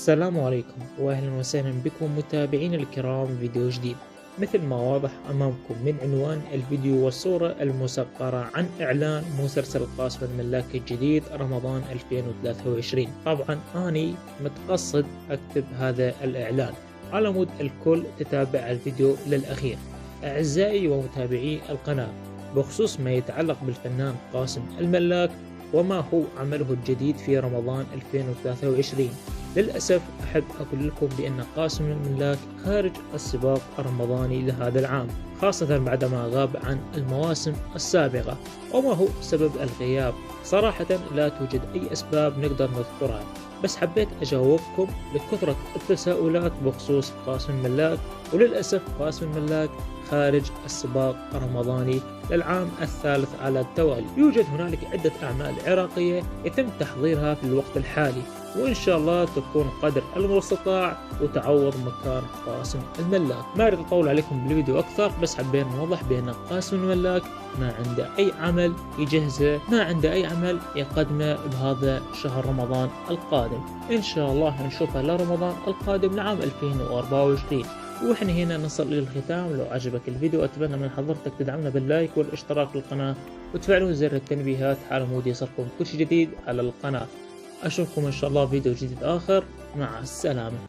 السلام عليكم واهلا وسهلا بكم متابعينا الكرام فيديو جديد. مثل ما واضح امامكم من عنوان الفيديو والصورة المصغرة عن اعلان مسلسل قاسم الملاك الجديد رمضان 2023. طبعا اني متقصد اكتب هذا الاعلان على مود الكل تتابع الفيديو للاخير. اعزائي ومتابعي القناة، بخصوص ما يتعلق بالفنان قاسم الملاك وما هو عمله الجديد في رمضان 2023. للأسف أحب أقول لكم بأن قاسم الملاك خارج السباق الرمضاني لهذا العام، خاصة بعدما غاب عن المواسم السابقة. وما هو سبب الغياب؟ صراحة لا توجد أي أسباب نقدر نذكرها، بس حبيت أجاوبكم لكثرة التساؤلات بخصوص قاسم الملاك. وللأسف قاسم الملاك خارج السباق الرمضاني للعام الثالث على التوالي. يوجد هنالك عدة أعمال عراقية يتم تحضيرها في الوقت الحالي، وإن شاء الله تكون قدر المستطاع وتعوض مكان قاسم الملاك. ما أريد أطول عليكم بالفيديو أكثر، بس حبينا نوضح بأن قاسم الملاك ما عنده أي عمل يجهزه، ما عنده أي عمل يقدمه بهذا شهر رمضان القادم. إن شاء الله نشوفه لرمضان القادم لعام 2024. واحنا هنا نصل الى الختام. لو عجبك الفيديو اتمنى من حضرتك تدعمنا باللايك والاشتراك في القناة وتفعلون زر التنبيهات على مود يصلكم كل شيء جديد على القناة. اشوفكم ان شاء الله فيديو جديد اخر. مع السلامة.